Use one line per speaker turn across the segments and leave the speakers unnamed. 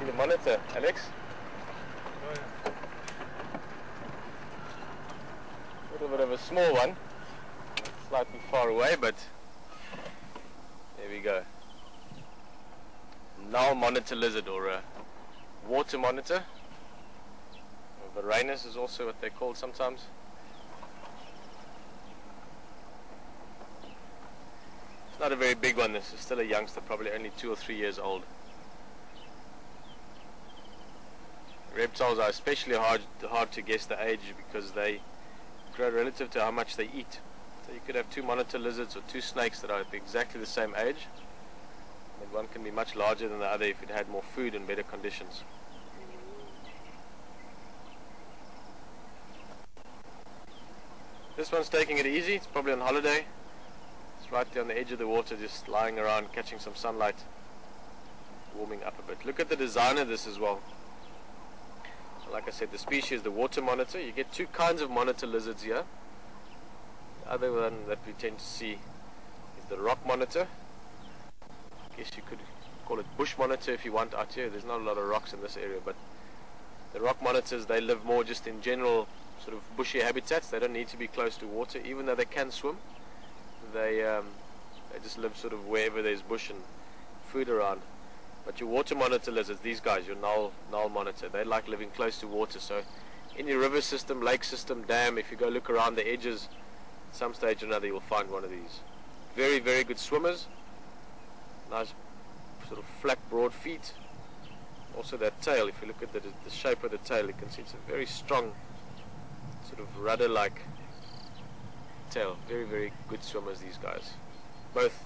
See the monitor, Alex?
Oh, yeah.
A little bit of a small one, slightly far away, but there we go. Null monitor lizard, or a water monitor. Varanus is also what they're called sometimes. It's not a very big one. This is still a youngster, probably only 2 or 3 years old. Reptiles are especially hard to guess the age because they grow relative to how much they eat. So you could have 2 monitor lizards or 2 snakes that are at exactly the same age, and one can be much larger than the other if it had more food and better conditions. This one's taking it easy. It's probably on holiday. It's right there on the edge of the water, just lying around catching some sunlight, warming up a bit. Look at the design of this as well. Like I said, the species is the water monitor. You get 2 kinds of monitor lizards here. The other one that we tend to see is the rock monitor. I guess you could call it bush monitor if you want out here. There's not a lot of rocks in this area, but the rock monitors, they live more just in general sort of bushy habitats. They don't need to be close to water, even though they can swim. They just live sort of wherever there's bush and food around. But your water monitor lizards, these guys, your null monitor, they like living close to water. So in your river system, lake system, dam, if you go look around the edges, at some stage or another you'll find one of these. Very, very good swimmers. Nice sort of flat, broad feet. Also that tail, if you look at the shape of the tail, you can see it's a very strong, sort of rudder-like tail. Very, very good swimmers, these guys. Both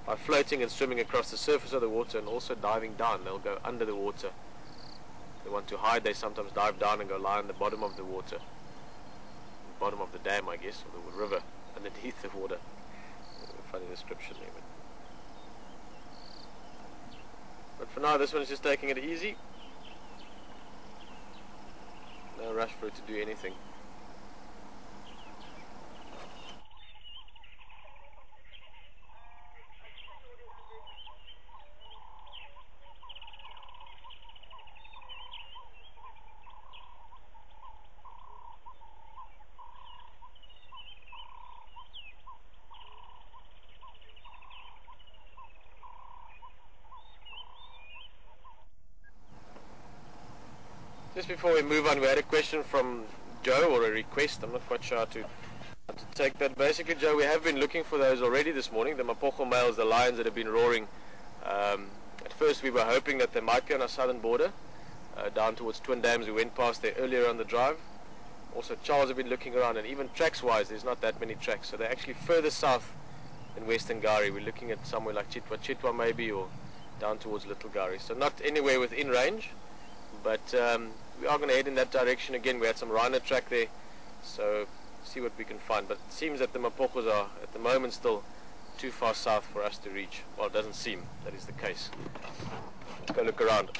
by floating and swimming across the surface of the water and also diving down. They'll go under the water. If they want to hide, they sometimes dive down and go lie on the bottom of the water. The bottom of the dam, I guess, or the river, underneath the water. Funny description there. But for now, this one is just taking it easy. No rush for it to do anything. Just before we move on, we had a question from Joe, or a request. I'm not quite sure how to take that. Basically, Joe, we have been looking for those already this morning, the Mapocho males, the lions that have been roaring. At first we were hoping that they might be on our southern border, down towards Twin Dams. We went past there earlier on the drive. Also, Charles have been looking around, and even tracks-wise, there's not that many tracks. So they're actually further south than Western Gari. We're looking at somewhere like Chitwa maybe, or down towards Little Gari. So not anywhere within range, but we are going to head in that direction again. We had some rhino track there, so see what we can find. But it seems that the Mapochos are at the moment still too far south for us to reach. Well, it doesn't seem that is the case. Let's go look around.